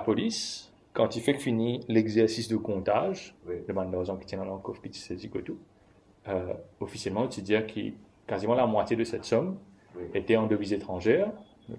la police, quand il fait que finit l'exercice de comptage, Oui. demande l'argent qui tient dans le coffre, puis tu sais quoi tout, officiellement, tu dis que quasiment la moitié de cette somme Oui. était en devises étrangères, Oui.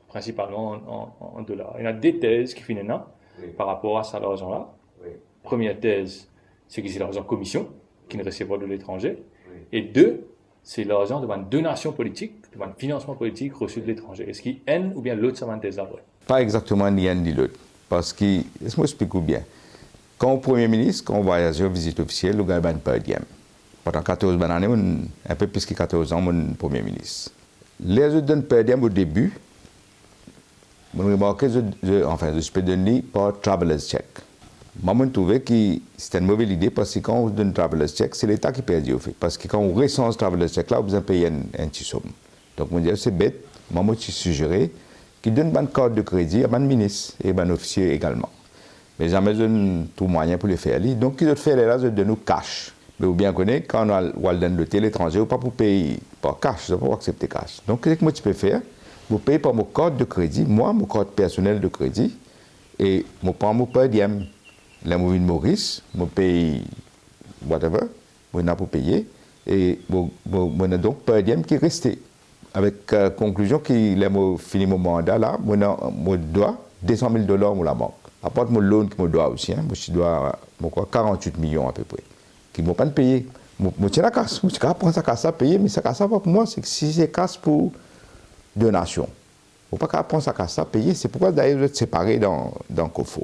principalement en dollars. Il y a des thèses qui finissent là, Oui. par rapport à ça, l'argent-là. Oui. Première thèse, c'est que c'est l'argent commission qui ne recevra de l'étranger. Oui. Et deux, c'est l'argent de une donation politique, de un financement politique reçu de l'étranger. Est-ce qu'il y a une ou bien l'autre, ça va thèse après? Pas exactement ni un ni l'autre. Parce que, laisse-moi expliquer bien. Quand le Premier ministre, quand on voyage en visite officielle, le gars n'a pas de gamme. Pendant 14 années, un peu plus que 14 ans, mon Premier ministre. Les autres donnent pas de au début. Je remarque je peux donner par traveler's check. Moi, je trouvais que c'était une mauvaise idée parce que quand on donne traveler's check, c'est l'État qui paye au fait. Parce que quand on recense traveler's check là, on a besoin de payer un petit somme. Donc, je me dis, c'est bête. Moi, je suggérais qu'il donne une carte de crédit à un ministre et à un officier également. Mais jamais donne tout moyen pour le faire. Donc, ils ont fait là, ils donnent nous cash. Mais vous bien connaissez, quand on a donné l'hôtel étranger, ou pas pour payer par cash, ils ne pas accepter cash. Donc, qu'est-ce que moi tu peux faire? Vous payez par mon carte de crédit, moi, mon carte personnel de crédit, et je prends mon per diem. Là, je viens de Maurice, je paye whatever, je n'ai pour payer, et je n'ai donc per diem qui est resté. Avec conclusion que là, je finis mon mandat là, je dois 200 000 $ à la banque. À part mon loan que je dois aussi, je dois 48 millions à peu près, qui ne m'ont pas payé. Je tiens la casse, je prends sa casse à payer, mais sa casse pas pour moi, c'est que si c'est casse pour donation. Il ne faut pas prendre sa casse à payer, c'est pourquoi d'ailleurs vous êtes séparés dans le coffre.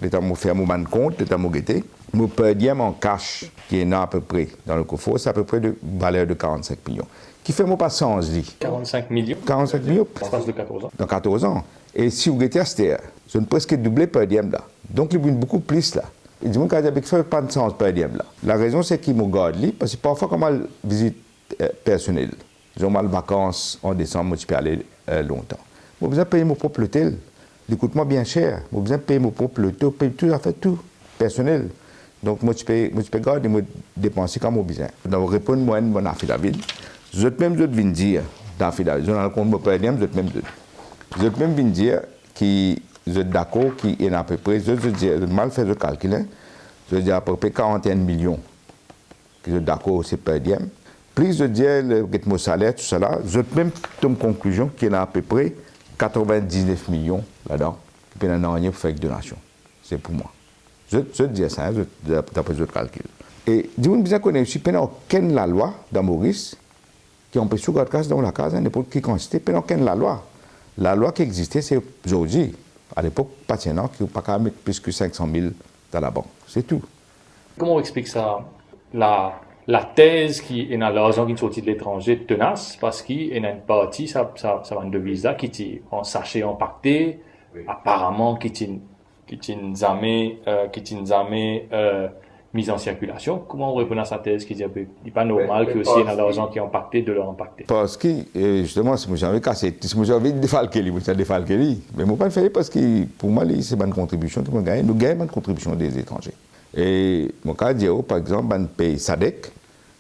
L'État m'a fait mon compte, l'État m'a guetté. Mon per diem en cash, qui est là à peu près dans le coffre, c'est à peu près de valeur de 45 millions. Qui fait mon passage, dit 45 millions 45 millions en espace de 14 ans. dans 14 ans. Et si vous guettez à cette heure, je ne presque doublé per diem là. Donc, il y a beaucoup plus là. Et du monde qui a dit fait pas de sens per diem là. La raison, c'est qu'il me garde lui, parce que parfois, comme une visite personnelle, j'ai mal vacances en décembre, je peux aller longtemps. J'ai besoin de payer mon propre hôtel. Il coûte-moi bien cher. J'ai besoin de payer mon propre hôtel, payer tout, en fait, tout, personnel. Donc, moi, je peux garder, moi, dépenser comme j'ai besoin. Donc, répondre-moi à mon affidavit. Je peux même dire, dans l'affidavit, je n'ai compte mon per diem, je peux même dire que je suis d'accord qu'il y a à peu près, je dis, mal fait le calcul, je dis à peu près 41 millions que je suis d'accord, c'est per diem. Plus je dis mon salaire, tout cela, je peux même tomber conclusion qu'il y a à peu près 99 millions là-dedans, qui peuvent en pour faire une donation. C'est pour moi. Je dis ça, d'après le calcul. Et dis-moi bien qu'on a aussi, pendant aucune la loi dans Maurice, qui empêche tout casse dans la case, n'importe qui quantité, pendant aucune la loi. La loi qui existait, c'est aujourd'hui. À l'époque, pas maintenant, qui n'a pas qu'à mettre plus que 500 000 dans la banque. C'est tout. Comment on explique ça? La thèse qui est dans l'argent qui est sorti de l'étranger tenace, parce qu'il y a une partie, ça va une devise là, qui est en sachet empaqueté, Oui. apparemment, qui est jamais mise en circulation. Comment on répond à sa thèse qui dit qu'il n'est pas normal Mais que aussi il y a l'argent qui est empaqueté de leur empaqueté? Parce que, justement, si j'avais cassé, si j'avais défalqué, mais moi, pas le faire parce que, pour moi, c'est une contribution que je gagne. Nous gagnons une contribution des étrangers. Et mon cas, par exemple, un pays SADC,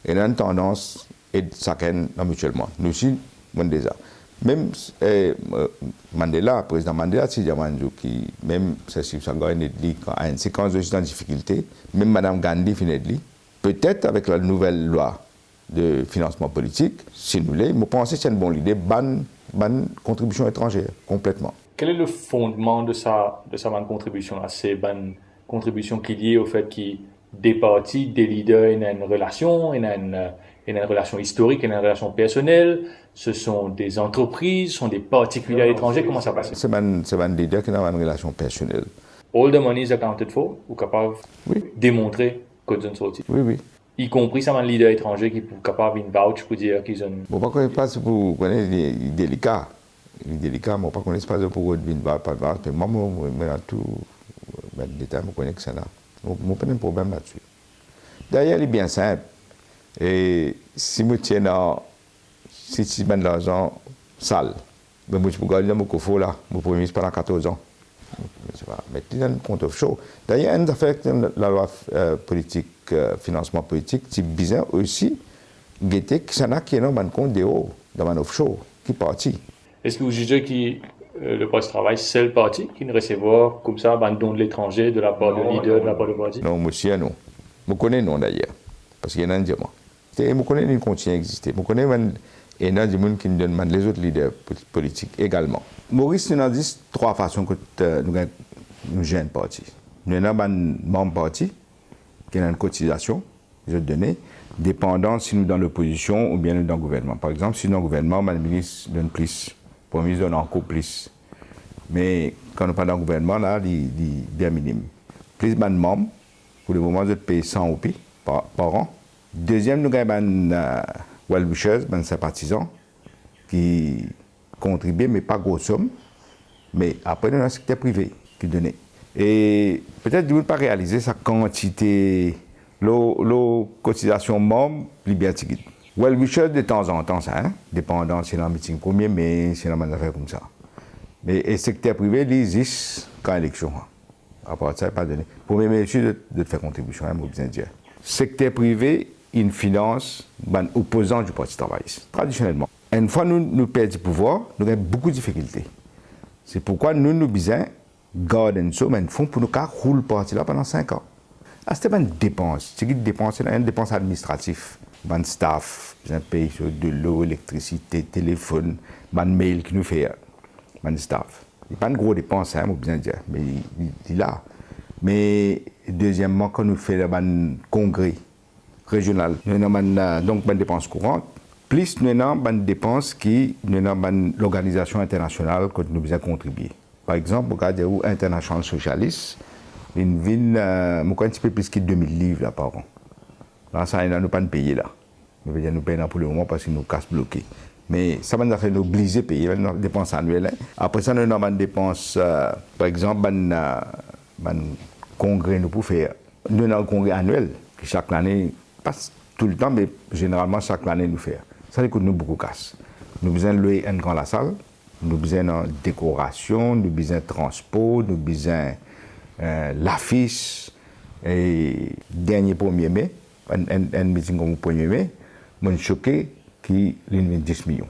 il a une tendance et chacun mutuellement. Nous aussi, on déjà. Même Mandela, président Mandela, si qui même si ça gagne quand une séquence de dans difficulté, même Madame Gandhi finit peut-être avec la nouvelle loi de financement politique, si nous l'avons, je pense que c'est une bonne idée, bonne contribution étrangère, complètement. Quel est le fondement de sa bonne contribution là? C'est bonne contribution qui est liée au fait qu'il des partis, des leaders, il y a une relation, il y a une relation historique, il y a une relation personnelle, ce sont des entreprises, ce sont des particuliers étrangers, comment ça passe? C'est un leader qui a une relation personnelle. All the money is accounted for, ou capable de Oui. démontrer qu'ils ont sorti. Oui, oui. Y compris ça, un leader étranger qui est capable de vouch pour dire qu'ils ont... Bon, pas pas pour connaître les délicats. Les délicats, moi, pas connaître pas pour une vouch, pas vouch, mais moi, tout, ben, détail, je connais que c'est là. Mon pas de problème là-dessus. D'ailleurs, il est bien simple. Et si je tiens dans, si je mets de l'argent sale, ben, moi, je peux garder dans mon coffre là, mon premier ministre pendant 14 ans. Je sais pas, mais il y a un compte offshore. D'ailleurs, une affaire la loi politique, financement politique, c'est bizarre aussi, guetter que ça n'a qui est dans un compte de haut, dans un offshore, qui est parti. Est-ce que vous jugez que le Parti travail, c'est le parti qui ne recevoir comme ça un don de l'étranger de la part de leader, de la part du parti? Non, monsieur, non. Je connais non d'ailleurs. Parce qu'il y en a un diamant. Je connais une continue à exister. Je connais et il y a des gens qui me donnent les autres leaders politiques également. Maurice nous a dit trois façons que nous gérons le parti. Nous avons un membre parti qui a une cotisation, les autres données, dépendant si nous sommes dans l'opposition ou bien nous dans le gouvernement. Par exemple, si nous sommes dans le gouvernement, le ministre donne plus, le Premier ministre donne encore plus. Mais quand nous sommes dans le gouvernement, là, il est bien minime. Plus de membres, pour le moment, nous payons 100 roupies par an. Deuxième, nous avons un well-wishers, un sympathisant, qui contribue, mais pas grosse somme. Mais après, nous avons un secteur privé qui donne. Et peut-être que vous ne pas réaliser sa quantité, la cotisation membre, plus bien tigide. Well-wishers, de temps en temps, ça, hein, dépendant si c'est dans le meeting 1er mai, si c'est dans une affaire comme ça. Mais le secteur privé, il existe quand l'élection. À part ça, il n'est pas donné. Premier ministre de faire contribution, hein, je dire. Secteur privé, il finance les opposants du Parti travailliste, traditionnellement. Une fois nous perdons le pouvoir, nous avons beaucoup de difficultés. C'est pourquoi nous devons garder un fonds pour nous rouler le parti là pendant 5 ans. Ah, c'était une dépense. C'est une dépense administrative. Un staff, un pays sur de l'eau, électricité, téléphone, un mail qui nous fait. Un staff. Il n'y a pas une grosse dépense, hein, bien dire, mais il est là. Mais deuxièmement, quand nous faisons un congrès régional, nous avons donc une dépense courante, plus nous avons une dépense qui nous avons l'organisation internationale que nous devons contribuer. Par exemple, regardez où International Socialist, une ville, un petit peu plus que 2000 livres là, par an. Là, ça, nous pas payer là. Nous ne payons pas pour le moment parce que nous casse bloqué. Mais ça va nous faire obliger à payer une dépense annuelle. Hein. Après ça, nous avons une dépense, par exemple, un congrès nous pour faire. Nous avons un congrès annuel qui chaque année, pas tout le temps, mais généralement chaque année nous fait. Ça coûte nous beaucoup casse. Nous avons besoin de louer un grand la salle, nous avons besoin de décoration, nous avons besoin de transport, nous avons besoin l'affiche. Et dernier 1er mai, un meeting comme le 1er mai, je suis choqué qui a 10 millions.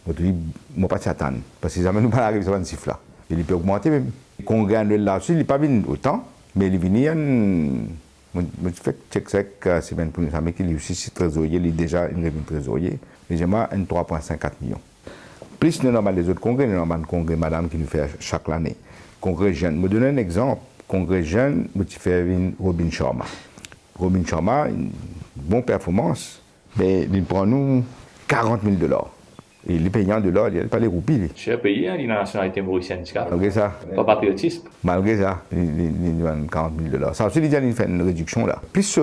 Je dis, je ne pas s'attendre. Parce que jamais nous pas arriver à ce chiffre-là. Il peut augmenter même. Le congrès annuel là-dessus, il n'est pas venu autant, mais il est venu. Je fais check c'est bien pour nous, mais qu'il est aussi trésorier, il est déjà une revue trésorier. Et j'ai moi 3,54 millions. Plus nous avons les autres congrès, nous avons un congrès madame qui nous fait chaque année. Congrès jeune. Je vais donner un exemple. Congrès jeune, je fais Robin Sharma. Robin Sharma, une bonne performance, mais il prend nous $40 000. Et les payants de l'or, il n'y a pas les roupies. Cher pays, il a la nationalité mauricienne. Malgré ça. Pas patriotisme. Malgré ça, il donne $40 000. Ça aussi, il fait une réduction là. Plus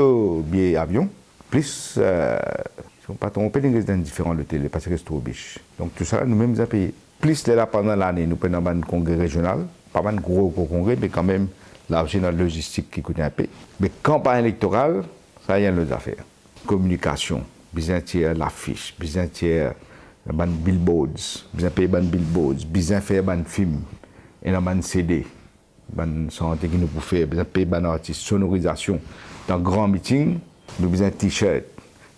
billet avion, plus. Je ne pas tromper, les résidents différents de télé, parce que c'est trop biche. Donc tout ça, nous-mêmes, nous avons payé. Plus là, pendant l'année, nous prenons un congrès régional, pas un gros congrès, mais quand même, l'argent dans la logistique qui coûte un peu. Mais campagne électorale, ça y a les affaires. Communication, besoin de l'affiche, besoin de ban billboards, besoin de payer ban billboards, besoin de faire ban film, et dans ban CD, ban santé qui nous peut faire, besoin de payer ban artiste, sonorisation. Dans grand meeting, nous besoin de t-shirt,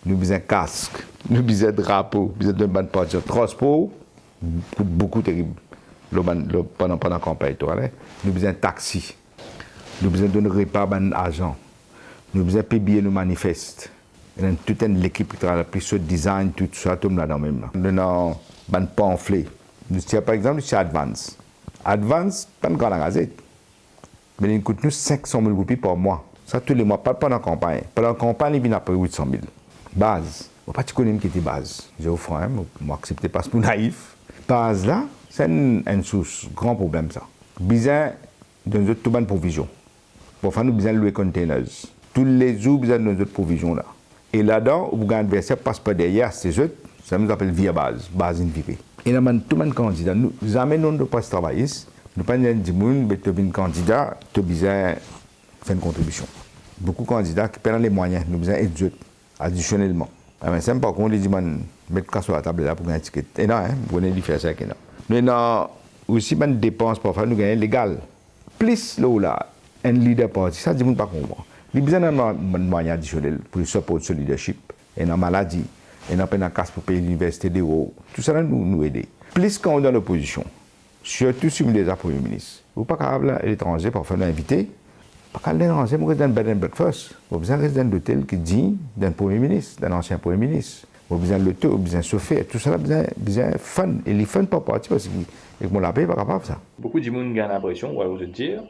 nous besoin de casque, nous besoin de drapeau, besoin de ban parti transport, coûte beaucoup terrible. Pendant la campagne électorale, nous besoin de taxi. Nous avons besoin de donner repas à l'argent. Nous avons besoin de payer nos manifestes. Il y a toute l'équipe qui travaille, plus ce design, tout ça, tout là-dedans même. Nous avons un pamphlet. Par exemple, c'est Advance. Advance, pas une grande gazette. Mais il coûte nous 500 000 roupies par mois. Ça, tous les mois, pas pendant la campagne. Pendant la campagne, il vient après 800 000. Base. Je ne sais pas si tu connais qui était base. J'ai offert, je accepté parce que je suis naïf. Base là, c'est une source, grand problème ça. Besoin de toute bonne provision. Pour faire, nous avons besoin de louer containers. Tous les jours, nous avons besoin de notre provision là. Et là-dedans, vous avez un adversaire qui passe par derrière, c'est eux, ça nous appelle via base invirée. Et nous avons tout le monde candidat. Nous amenons nos postes travaillistes, nous pas dire du monde, mais tu es un candidat, tu as besoin de faire une contribution. Beaucoup de candidats qui perdent les moyens, nous avons besoin d'aider additionnellement. Mais c'est pas qu'on dit, mettre le sur la table là pour gagner un ticket. Et non, vous venez de faire ça. Nous avons aussi une dépense pour faire nous gagner légal. Plus là, un leader parti, ça dit pas comprendre. Il y a besoin d'un moyen additionnel pour supporter ce leadership. Et dans la maladie, et dans la casse pour payer l'université de haut. Tout ça nous aider. Plus quand on est dans l'opposition, surtout si vous êtes déjà Premier ministre. Vous n'êtes pas capable à l'étranger, parfois l'inviter. Pas qu'à l'étranger, vous êtes dans un bed and breakfast. Vous avez besoin d'un hôtel qui dit d'un Premier ministre, d'un ancien Premier ministre. Vous avez besoin de l'auto, vous avez besoin de chauffer. Tout ça, vous avez besoin de fun. Et les fun, pas partir parce que mon lapin n'est pas capable de ça. Beaucoup de gens ont l'impression, ou alors je dire,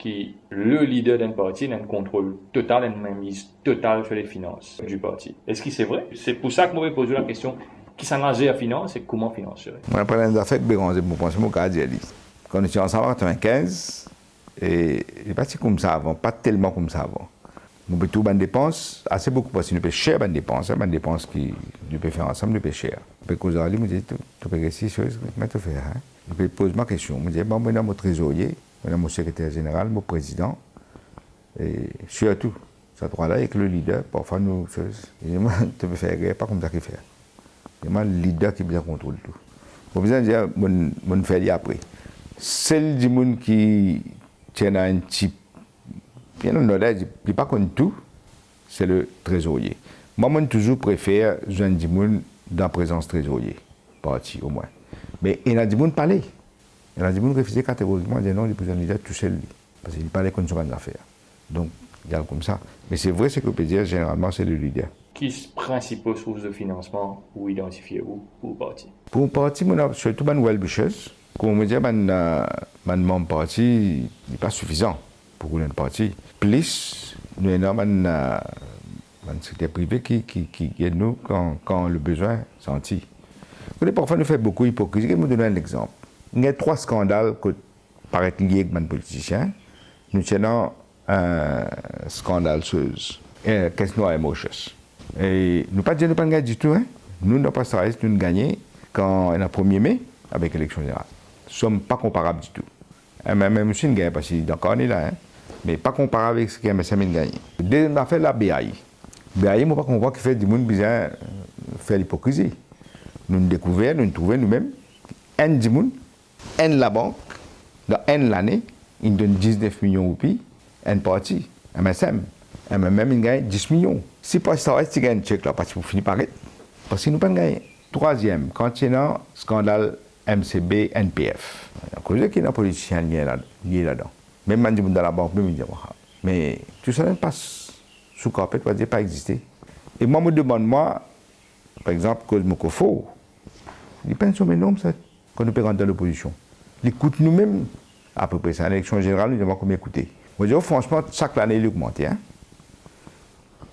que le leader d'un parti a un contrôle total, une mainmise totale sur les finances du parti. Est-ce que c'est vrai? C'est pour ça que moi, je pose la question qui s'engage à financer et comment financer. Moi, après les affaires que Béranger, je pense que mon cas dit. Quand on était ensemble en 1995, et c'est pas si comme ça avant, pas tellement comme ça avant. Nous pouvons tout des dépenses, assez beaucoup parce que nous payons cher des dépenses qui nous pouvons faire ensemble, nous payons cher. Puis quand je me dis, tu peux réussir ces choses, comment tu fais? Je pose ma question. Je me dis, bon, moi, mon trésorier, mon secrétaire général, mon président, et surtout, ça trois-là, avec le leader, parfois nous, je dis, tu peux faire, pas comme ça qu'il fait. C'est le leader qui bien contrôle tout. Bon, besoin de dire, mon fait après. Celle du monde qui tient un type, bien non, il pas contre tout, c'est le trésorier. Moi, je toujours préfère jeune du monde dans la présence trésorier, parti au moins. Mais il y a du monde parler. Il y a du monde refuser catégoriquement, dire non, il peut leader tout seul, parce qu'il parlait contre son affaire. Donc, il y a comme ça. Mais c'est vrai, ce que je peux dire, généralement, c'est le leader. Qui sont les principaux sources de financement ou identifiées pour le parti? Pour le parti, surtout une well-wisheuse. Comme on me dit, mon parti n'est pas suffisant pour le parti. Plus, nous avons un secteur privé qui aide nous quand le besoin senti. Parfois, nous faisons beaucoup d'hypocrisie. Je vais vous donner un exemple. Il y a 3 scandales qui paraissent liés avec les politiciens. Nous tenons un scandale sur qu'est-ce que nous avons et nous pas dire nous pas gagner du tout. Hein? Nous n'avons pas travaillé, nous gagné quand on a 1er mai avec l'élection générale. Nous ne sommes pas comparables du tout. Même si nous gagnons, parce que d'accord, on est là, hein? Mais pas comparable avec ce que MSM a gagné. Deuxième affaire, la BAI. BAI, je ne comprends pas qu'il fait du monde besoin faire l'hypocrisie. Nous nous découvrons, nous trouvons nous-mêmes, un du monde, un la banque, dans l'année, il donne 19 millions de roupies, un parti, MSM. Même il gagne 10 millions. Si pas ça, il gagne un chèque là, parce qu'il finit par être. Parce qu'il nous pas gagné. Troisième, quand il y a un scandale MCB, NPF. À cause de qu'il y a un politicien lié là-dedans. Même quand dans la banque, même il dit, mais tout ça ne passe sous carpet, on va dire, pas exister. Et moi, me demande, par exemple, cause de faux, il pense sur mes noms, ça, quand nous payons dans l'opposition. Il coûte nous-mêmes, à peu près, c'est l'élection générale, nous devons combien coûter. Moi, je dis, franchement, chaque année, il augmente. Hein.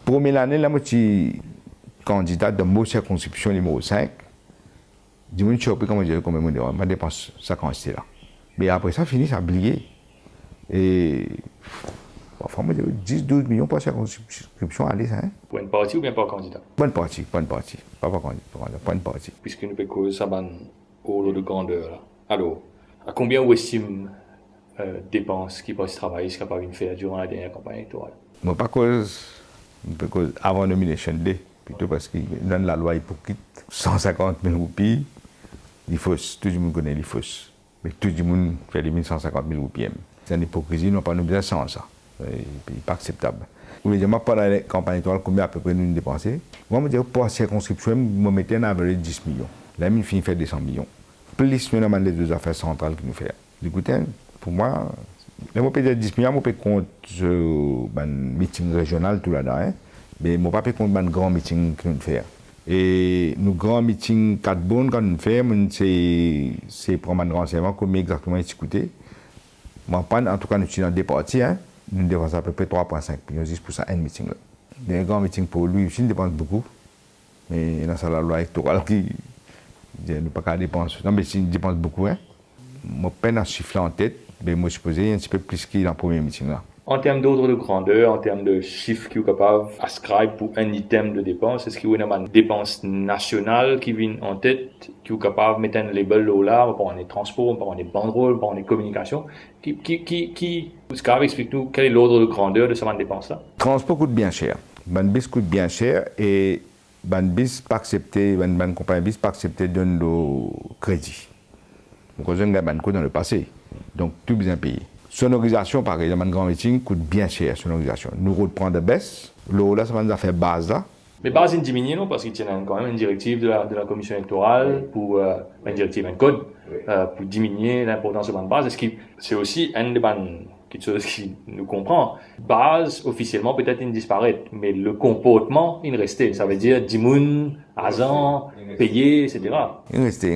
Première année, là, moi, je suis candidat de ma circonscription numéro 5. Dis-moi, je suis surpris comment je dis, combien je dépense ça quand j'étais là. Mais après ça, fini, ça a oublié. Et enfin, moi, 10-12 millions pour la circonscription, allez, ça. Hein? Pour un parti ou bien pour un candidat? Bonne partie. Pas candidat, bonne partie. Puisque nous pouvons causer ça au lot de grandeur. Là. Alors, à combien vous estimez dépenses qui peuvent travailler, ce capable de faire durant la dernière campagne électorale? Moi, pas cause avant nomination day, plutôt parce que dans la loi hypocrite, 150 000 roupies, il faut, tout le monde connaît les fausses. Mais tout le monde fait les 150 000 roupies. C'est une hypocrisie, nous n'avons pas besoin sans ça. C'est pas acceptable. Vous voulez dire, pendant la campagne électorale, combien à peu près nous dépensons? Moi, je me dis, pour la circonscription, je me mettais un average de 10 millions. Là, il finit faire 200 millions. Plus, nous avons les 2 affaires centrales que nous faisons. Écoutez, pour moi, je peux dire 10 millions, je peux compter un meeting régional tout là-dedans. Hein? Mais je ne peux pas compter un grand meeting que nous faisons. Et nos grands meetings 4 bonnes, quand nous faisons, c'est pour un renseignement, combien exactement il coûte. Moi, en tout cas, nous sommes dans des parties, hein? Nous dépensons à peu près 3,5 millions juste pour ça, un meeting. Là. Des grands meetings pour lui aussi, nous dépensons beaucoup. Mais dans la loi électorale qui ne pas qu'à dépenser. Non, mais il dépense beaucoup. Hein? Je peine à chiffrer en tête, mais moi, je supposais un petit peu plus qu'il dans le premier meeting. Là. En termes d'ordre de grandeur, en termes de chiffres qui sont capables d'ascrire pour un item de dépense, est-ce qu'il y a une dépense nationale qui vient en tête, qui est capable de mettre un label là, on parle des transports, on parle des banderoles, on parle des communications, explique-nous quel est l'ordre de grandeur de cette dépense-là? Le transport coûte bien cher. Banbis coûte bien cher et Banbis pas accepté, ban compagnie bis pas accepté de nos crédits. Donc on a un banco dans le passé, donc tout bien payé. Sonorisation, pareil, dans un grand meeting, coûte bien cher, sonorisation. Nous reprenons de baisse, là, ça va nous faire base là, Mais base une diminue, non, parce qu'il y a quand même une directive de la commission électorale pour, une directive, un code, pour diminuer l'importance de la base. Est-ce que c'est aussi un des quelque chose qui nous comprend. Base, officiellement, peut-être il disparaît, mais le comportement, il restait. Ça veut dire 10 moun, agent, payé, etc. Il restait.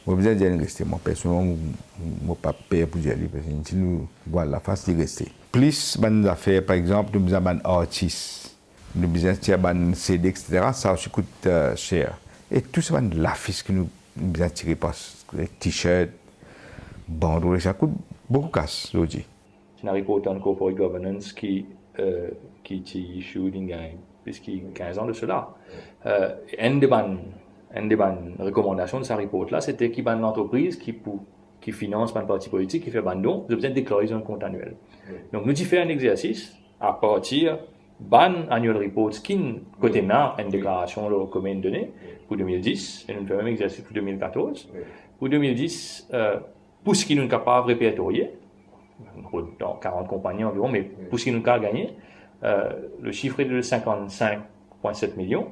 Moi, je dire, il restait. Moi, personnellement, je ne pas payer pour dire, parce que si nous voyons la face, il restait. Plus, des affaires, par exemple, nous avons des artistes, nous avons des CD, etc. Ça aussi coûte cher. Et tout ça, l'affiche que nous avons tiré par les t-shirts, bandeaux, ça coûte beaucoup de cash, je dis. C'est un report en corporate governance qui est issu il y a plus de 15 ans de cela. Une des recommandations de ce report-là, c'était qu'il y a une entreprise qui finance un parti politique, qui fait un don, vous avez besoin de déclarer un compte annuel. Donc, nous avons fait un exercice à partir d'un annual report qui côté là une déclaration de commune donnée pour 2010 et nous faisons un exercice pour 2014. Pour 2010, pour ce qui nous est capable de répertorier, dans 40 compagnies environ, mais pour ce qui nous a gagné, le chiffre est de 55,7 millions.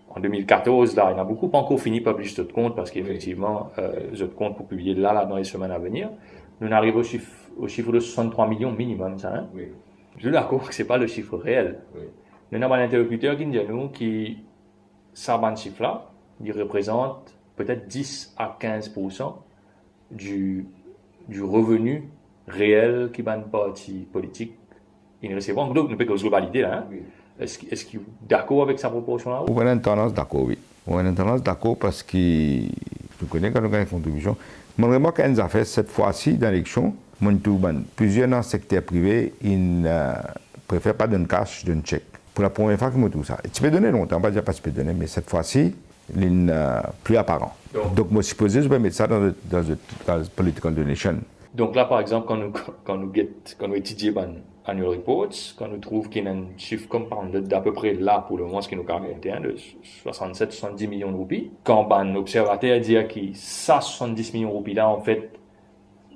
En 2014, là, il y en a beaucoup, pas encore fini par publier ce compte parce qu'effectivement, ce compte pour publier là, dans les semaines à venir. Nous arrivons au chiffre de 63 millions minimum, ça, hein? Oui. Je suis d'accord que ce n'est pas le chiffre réel. Oui. Nous avons un interlocuteur qui nous dit que ça, ce chiffre-là, il représente peut-être 10 à 15% du revenu réel qui est un parti politique. Il ne recevait pas. Donc, nous pouvons globalité là. Hein? Oui. Est-ce qu'il est d'accord avec sa proportion-là? On a une tendance d'accord, oui. On a une tendance d'accord parce que je connais quand on a une contribution. Je remarque qu'il y a une affaire cette fois-ci dans l'élection. Plusieurs dans le secteur privé, ils ne préfèrent pas donner cash, donner chèque. Pour la première fois qu'ils me trouvent ça. Tu peux donner longtemps, pas dire pas tu peux donner, mais cette fois-ci, il n'est plus apparent. Donc, moi, supposé, je vais mettre ça dans le political donation. Donc là, par exemple, quand nous étudions annual reports, quand nous trouvons qu'il y a un chiffre comme d'à peu près là, pour le moment, ce qui nous a raconté, de 67-70 millions de roupies, quand un observateur dit que ça, 70 millions de roupies là, en fait,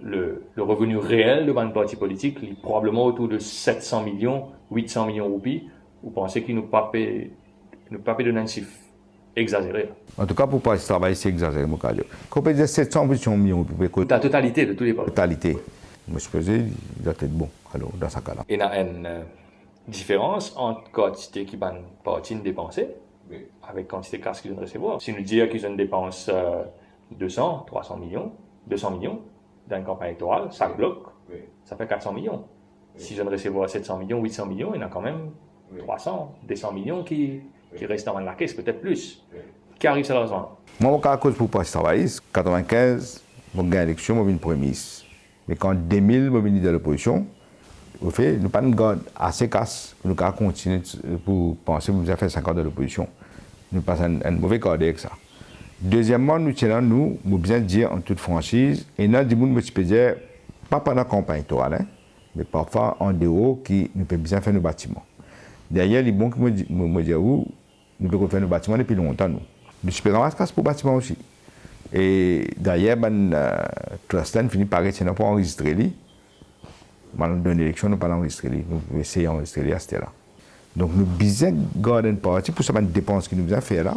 le revenu réel de un parti politique est probablement autour de 700 millions, 800 millions de roupies. Vous pensez qu'il ne peut pas donner un chiffre exagéré? En tout cas, pour pas travailler, c'est exagéré. Quand on peut dire 700 millions, la totalité de tous les partis. Totalité. Moi, je faisais, il doit être bon, alors, dans ce cas-là. Il y a une différence entre quantité qui va parti dépenser avec quantité de cash qu'ils vont recevoir. Si nous disons qu'ils ont une dépense 200, 300 millions, 200 millions dans une campagne électorale, ça bloque, ça fait 400 millions. Si je ne recevoir 700 millions, 800 millions, il y en a quand même 300, 200 millions qui restent dans la caisse, peut-être plus. Qui arrive sérieusement? Moi, à cause pour pas travailler, 95, je gagne l'élection, je suis premier ministre. Mais quand 2000, je suis dans l'opposition, au fait, nous n'avons pas assez casse pour nous continuer pour penser que nous avons fait 5 ans de l'opposition. Nous passons un mauvais cadre avec ça. Deuxièmement, nous tenons, nous bien dire en toute franchise, et nous avons dit, je peux dire, pas pendant la campagne électorale, mais parfois en dehors, qui nous peut bien faire nos bâtiments. D'ailleurs, les bons qui me disent, nous pouvons faire nos bâtiments depuis longtemps. Nous supposons casse pour bâtiments aussi. Et d'ailleurs, Trustan finit par être pour enregistrer lui. Dans une élection, nous ne pouvons pas enregistrer lui. Nous essayons d'enregistrer lui à ce là. Donc, nous besoin garder une partie pour ça, une dépense que nous devons faire là,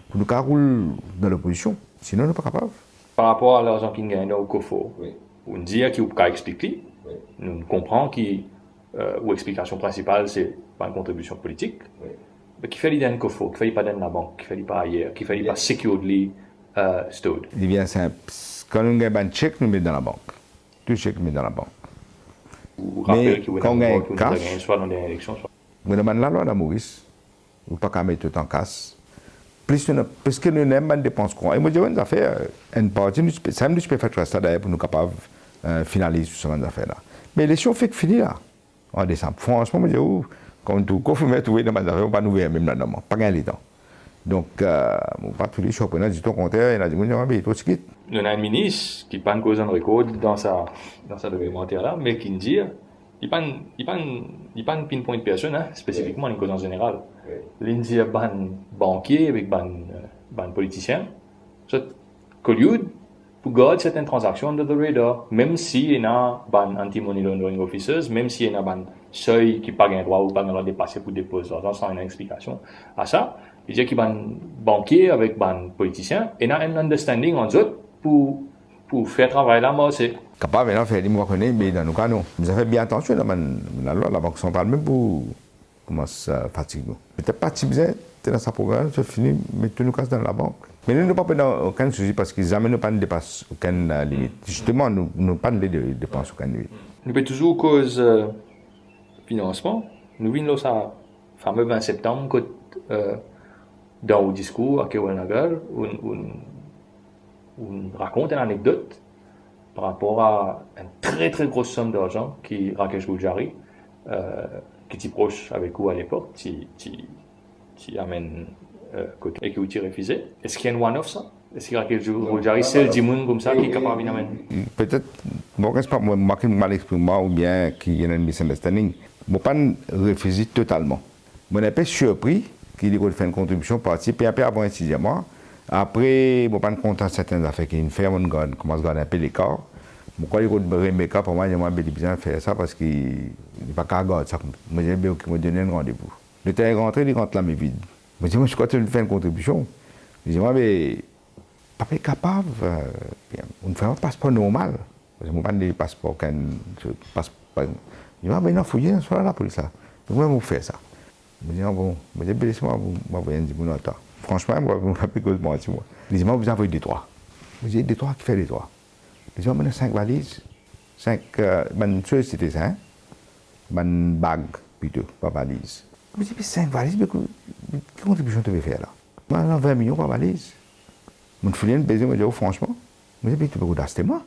pour nous rouler dans l'opposition. Sinon, nous ne sommes pas capables. Par rapport à l'argent qui gagne au COFO, on dit qu'il faut expliquer. Nous comprenons que l'explication principale, c'est pas une contribution politique. Mais qu'il fallait d'un COFO, qu'il fallait pas dans la banque, qu'il fallait pas ailleurs, qu'il fallait pas securely stored. Il est bien simple. Quand nous avons un chèque, nous mettons dans la banque. Tout chèque, nous mettons dans la banque. Mais quand on gagne cash, soit dans des élections, soit. Nous demandons la loi de Maurice. Nous ne pouvons pas mettre tout en casse. Parce que nous n'aimons pas de dépenses courantes. Et moi, je vais faire une partie, ça nous peut faire ça d'ailleurs pour nous capables de finaliser ce genre d'affaires là. Mais l'élection fait que finir là, en décembre. Franchement, je dis, quand tout confirme tout dans ma affaire, on ne va pas nous voir même là-dedans. Pas gagner le temps. Donc, on ne va pas tous les surprenants, du tout contraire, il y a des gens qui ont dit, il y a un ministre qui n'a pas une cause de record dans sa documentaire là, mais qui dit, il n'y a pas une pinpoint personne, hein, spécifiquement une cause en général. Il dit, un banquier avec un politicien, c'est collude pour garder certaines transactions under the radar, même s'il y a un anti-money laundering officers, même s'il y a seuil qui pas un droit ou pas un droit de dépasser pour déposer l'argent sans une explication à ça. Il dit qu'il y a un banquier avec un politicien et il y a un understanding entre eux pour faire travail là, moi c'est. Capable de faire des mots connaître, mais dans nos cas, non. Nous avons fait bien attention dans la Banque centrale, même pour commencer à fatiguer. Peut-être pas si bien, tu es dans sa programme, tu finis, mais tu nous casses dans la banque. Mais nous ne pas dans aucun souci parce qu'ils jamais nous pas de dépasse aucune limite. Justement, nous ne pas de dépenses aucune limite. Nous avons toujours cause financement. Nous venons là, ça fameux 20 septembre, dans le discours à Kewenagel, on raconte une anecdote par rapport à une très très grosse somme d'argent qui Rakesh Goujari, qui était proche avec vous à l'époque, qui amène côté et qui a refusé. Est-ce qu'il y a un one-off ça? Est-ce que Rakesh Goujari, c'est le Dimoun comme ça qui est capable d'amener? Peut-être, bon, c'est pas moi qui mal exprimé ou bien qui y a une misunderstanding. Je ne pas refuser totalement. Je suis un peu surpris qu'il ait fait une contribution participer un peu avant un 6e mois. Après, je ne suis pas content de certaines affaires qu'il fait, on commence à garder un peu l'écart. Pourquoi il remet pour moi, j'ai besoin de faire ça parce qu'il n'est pas qu'à garder ça. Moi, j'ai bien qu'il me donne un rendez-vous. Le temps est rentré, il rentre là, mais vide. Je me dis, moi, je continue de faire une contribution. Je dis, moi, mais pas capable. On ne fait pas un passeport normal. Je ne fais pas de passeport. Je dis, mais non, fouillez, on soit là, la police là. Donc, moi, je fais ça. Je me dis, bon, je vais laisser-moi, je vais dire, bon, attends. Franchement, je ne vais pas plus que moi. Je dis, moi, vous avez des droits. Je dis, des droits, qui fait des droits? Je dis, moi, j'ai 5 valises. 5, c'était ça, hein? Une bague, plutôt, pas valise. Je dis, mais 5 valises, mais quelle contribution tu veux faire là? Moi, j'ai 20 millions par valise. Je me suis dit, je me dis, franchement, je me dis, tu peux d'acheter moi.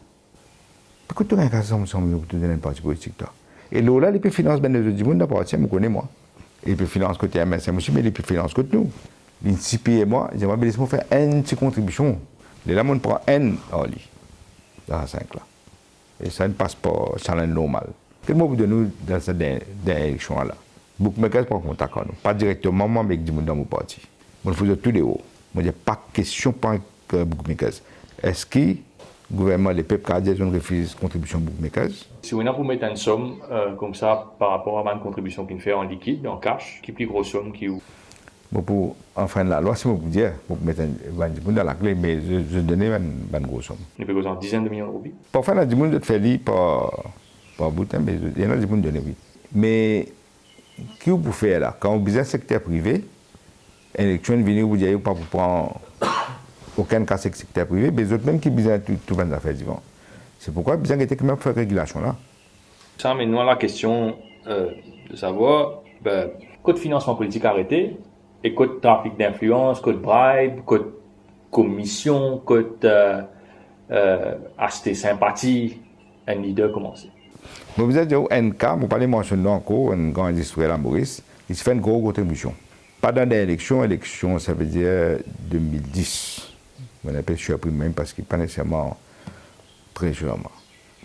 Pourquoi tu as 100 millions pour te donner une partie politique, toi? Et là, les finances, ben, les autres, je partie, je connais moi. Et puis, finance côté MSM aussi, mais les finances côté nous. Les CP et moi, j'aimerais laisser faire une petite contribution. Et là, on prend un en lit. Dans 5 là. Et ça ne passe pas challenge normal. Quel mot vous donnez dans cette élection-là? Bookmakers pas contact avec nous. Pas directement, moi, mais avec du monde dans mon parti. On faisait tout de haut. Moi, je pas de question pour Bookmakers. Est-ce que le gouvernement, les peuples canadiens, refusent contribution Bookmakers? Si on a pour mettre une somme comme ça par rapport à une contribution qu'il fait en liquide, en cash, qui est plus grosse somme qui est bon, pour enfreindre la loi, c'est pour dire, pour mettre un dans la clé, mais je donnais une grosse somme. Il peut en dizaines de millions de roupies. Parfois, il y a des gens qui font par bout de temps, mais il y en a des gens qui donnent, oui. Mais, qui vous faire là? Quand vous avez un secteur privé, l'élection vient vous dire pas pour prendre aucun cas secteur privé, mais les autres même qui besoin tout les affaires différentes. C'est pourquoi il y a besoin de faire régulation là. Ça, mais nous, la question de savoir, code financement politique arrêté, et code trafic d'influence, code bribe, code commission, code acheter sympathie, un leader commencé. Vous avez dit un cas, vous parlez mentionner encore, un grand industriel à Maurice, il se fait une grosse contribution. Pas dans l'élection, élection, ça veut dire 2010. Je n'ai pas surpris même parce qu'il n'est pas nécessairement très sûrement.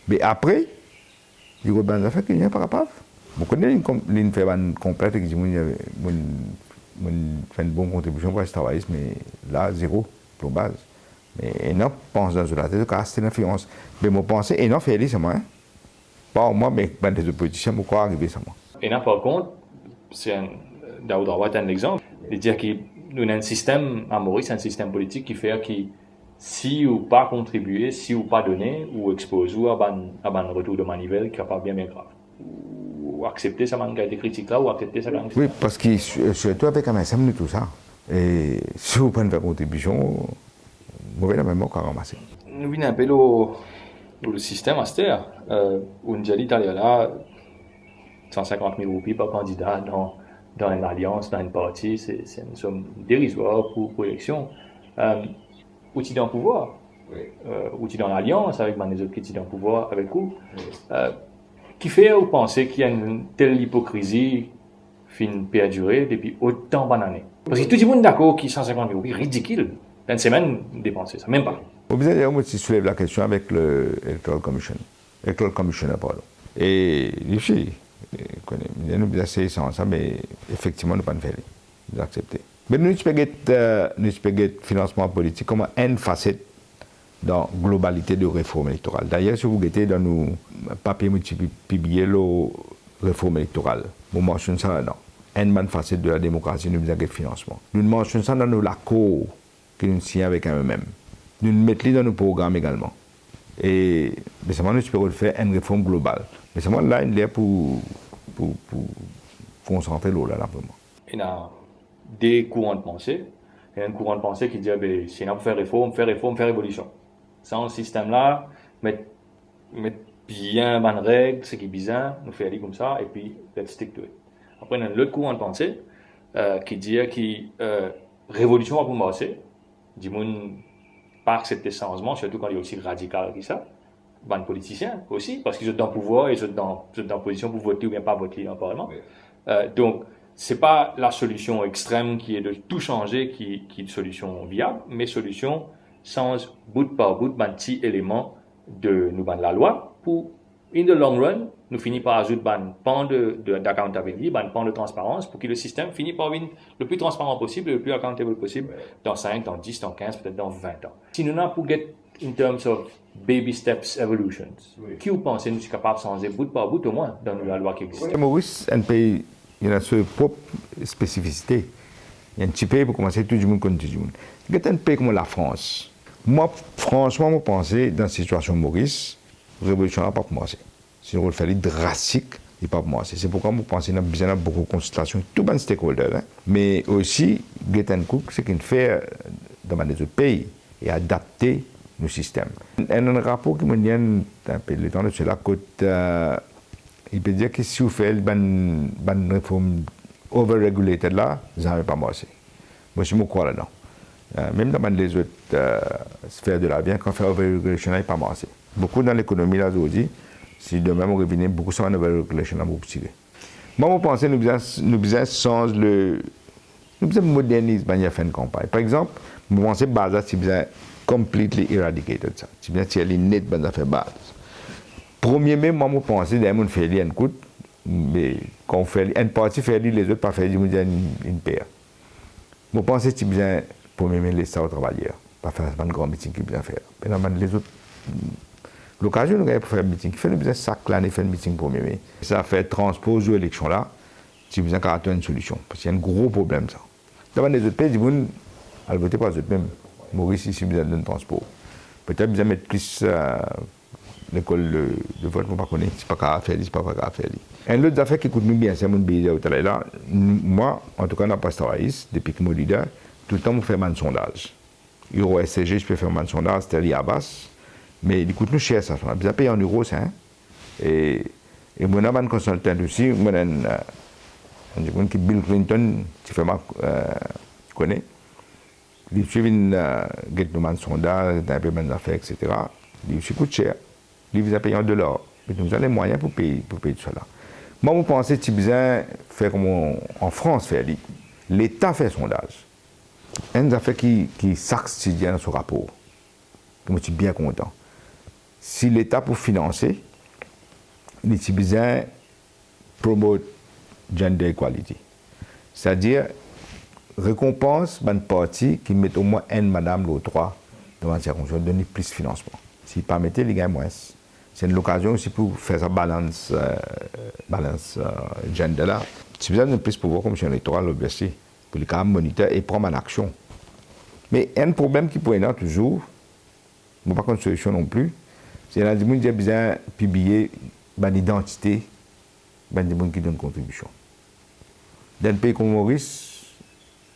Mais après, il y a des affaires qui viennent par rapport. Vous connaissez une fait complète qui dit fait une bonne contribution pour ce travail, mais là, zéro, pour base. Mais non, pense dans la tête, c'est l'influence. Mais moi, pensez, et non, fait c'est moi. Pas moi, mais des politiciens, pourquoi arriver ça moi. Et là, par contre, c'est un exemple. De dire qu'il y a un système à Maurice, un système politique qui fait que si ou pas contribuer, si ou pas donner, ou exposer ou à un retour de manivelle qui n'est pas bien grave. Ou accepter ça qui a été critique là, ou accepter ça. Oui, parce que surtout avec MSM, tout ça. Et si vous prenez une contribution, vous avez la même mot qu'à ramasser. Nous venons un peu le système à cette heure. On dit là, 150 000 roupies par candidat dans une alliance, dans une partie, c'est une somme dérisoire pour l'élection. Outil d'un pouvoir, outil dans l'alliance avec les autres qui sont dans le pouvoir avec vous, qui fait vous penser qu'il y a une telle hypocrisie fin perdurer depuis autant d'années. Parce que tout le monde est d'accord qu'il 150 000 roupies, ridicule. Dans une semaine, dépenser ça, même pas. Vous avez dit, si soulève la question avec le Electoral Commissioner, pardon. Et les filles, nous essayons ça, mais effectivement, nous ne pouvons pas le faire. Nous accepter. Mais nous avons financement politique comme une facette dans la globalité de réforme électorale. D'ailleurs, si vous regardez dans nos papiers publiés, réforme électorale. Nous mentionnons ça non. Une bonne facette de la démocratie, nous avons des financements. Nous mentionnons ça dans nos accords que nous signons avec eux-mêmes. Nous mettons dans nos programmes également. Et nous espérons faire une réforme globale. Mais c'est là, il est pour concentrer l'eau là, vraiment. Il y a des courants de pensée. Il y a un courant de pensée qui dit ben, si on a faire réforme, faire révolution. Sans ce système-là, mettre bien bonne règle, ce qui est bizarre, nous faire aller comme ça, et puis let's stick to it. Après, il y a l'autre courant de pensée qui dit que révolution va pour passer. Du monde pas accepter ce changement, surtout quand il est aussi radical que ça. Ben, les politiciens aussi, parce qu'ils sont dans le pouvoir, ils sont dans position pour voter ou bien pas voter en parlement. Oui. Donc, c'est pas la solution extrême qui est de tout changer qui est une solution viable, mais solution sans bout par bout, un petit élément de nous de la loi pour, in the long run, nous finissons par ajouter un pan d'accountability, un pan de transparence pour que le système finisse par être le plus transparent possible, le plus accountable possible dans 5, dans 10, dans 15, peut-être dans 20 ans. Si nous n'avons pas get in terms of baby steps evolutions, qui vous pensez nous sommes capables de changer bout par bout au moins dans la loi qui existe? Maurice, un pays, il a sa propre spécificité. Il y a un petit pays pour commencer, tout le monde connaît tout le monde. Il y a un pays comme la France. Moi, franchement, je pense que dans la situation de Maurice, la révolution n'a pas commencé. C'est un rôle drastique, il n'a pas commencé. C'est pourquoi je pense qu'il y a besoin de beaucoup de consultations, tout les stakeholders. Hein. Mais aussi, Gaetan Cook, ce qu'il fait dans les autres pays, et adapter nos systèmes. Un rapport qui me dit un peu le temps de cela, il peut dire que si vous faites une réforme overregulated là, ça ne va pas marcher. Moi, je me crois là-dedans. Même dans les autres sphères de la vie, quand on fait overregulation, il ne va pas marcher. Beaucoup dans l'économie là aujourd'hui, si demain on revient, beaucoup sont en overregulation là, beaucoup tirer. Moi, je pense que nous besoin changer nous besoin moderniser manière de faire une campagne. Par exemple, je pense que Baza, c'est besoin completely eradicated ça. C'est bien si elle est nette, ben ça fait base. Premièrement, moi, je pense que on fait un coup, mais quand on fait une partie fait les autres pas faire une paire. Je pense que c'est bien premièrement laisser aux travailleurs, pas faire un grand meeting qui bien faire. Maintenant les autres l'occasion nous pour faire un meeting, qui fait le business sac l'année fait un meeting premièrement. Ça fait transpose aux élections là, c'est besoin qu'il y ait une solution parce qu'il y a un gros problème ça. Dans les autres pays, ils vont voter pas eux mêmes. Maurice ici besoin d'un transport. Peut-être besoin mettre plus l'école de vote, on ne connaît pas, c'est pas qu'à faire, c'est pas qu'à faire. Un autre affaire qui coûte nous bien, c'est mon billet au travail là. Moi, en tout cas, dans Pastoraliste, depuis que je suis leader, tout le temps, je fais un sondage. Euro SCG, je peux faire un sondage, c'était à basse, mais il coûte nous cher ça. On a besoin de payer en euros, ça. Hein? Et moi, je suis un consultant aussi, moi, je suis Bill Clinton, qui fait ma connaît. Il suit une sondage, un peu de affaires, etc. Il coûte cher. Il vous a payé en dollars. Mais nous avons les moyens pour payer tout cela. Moi, je pense que tu as besoin de faire comme en France, l'État fait un sondage. Une affaire qui s'accident dans ce rapport. Je suis bien content. Si l'État pour financer, il a besoin de promouvoir gender equality. C'est-à-dire, récompense une partie qui met au moins une madame ou trois dans la circonscription, donner plus de financement. Si pas mettre, les gains moins. C'est une occasion aussi pour faire sa balance gender là. C'est besoin de plus pouvoir comme électoral aussi pour les cas monitorer et prendre en action. Mais un problème qui pourrait être toujours, je ne pas une solution non plus, c'est que les gens ont besoin de publier une identité des gens qui donnent une contribution. Dans un pays comme Maurice,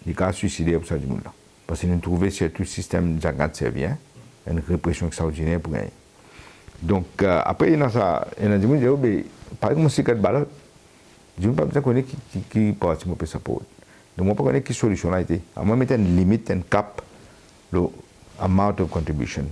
les cas suicidaires pour ça du monde là. Parce que nous trouvons surtout le système de Jagat servien, une répression extraordinaire pour gagner. Donc, après, il y a des gens qui disent, par exemple, si 4 balles, je ne sais pas connaître qui participe à ça pour. Donc, moi, je ne connais pas quelle solution a été. À moi, mettre une limite, un cap, le amount of contribution.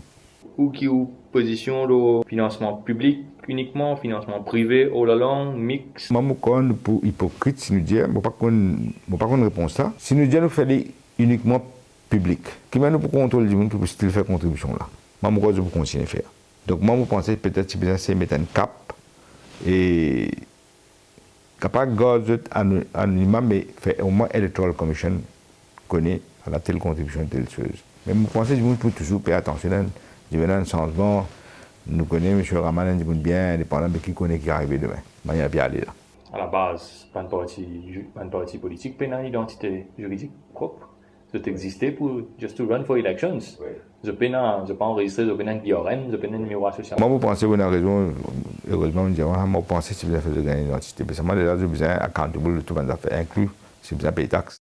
Ou qui ou position le financement public uniquement, financement privé, all along, mix. Moi, je suis pour hypocrite si nous disons, je ne sais pas qu'on réponse ça. Si nous disons, nous faisons uniquement public, qui va nous pour contrôler du monde qui peut faire contribution là. Moi, je peux continuer à faire. Donc, moi, je pense peut-être que c'est mettre un cap et capable de garder anonymat, mais faire au moins Electoral Commission connaît à la telle contribution, telle chose. Mais je pense que le monde peut toujours faire attention. Il y a un changement. Nous connaissons M. Raman, il dit bien, indépendant de qui connaît qui arrive demain. Il y a bien aller là. À la base, pas un parti politique, pas une identité juridique propre. C'est existé pour just to run for elections. Je pas enregistré, je pas un BRN, je pas un numéro associé. Moi, vous pensez que vous avez raison, heureusement, je dis, moi, je pense que si vous avez fait de gagner l'identité, parce que moi, déjà, je besoin accountable de tout le monde, inclus si vous avez payé taxes.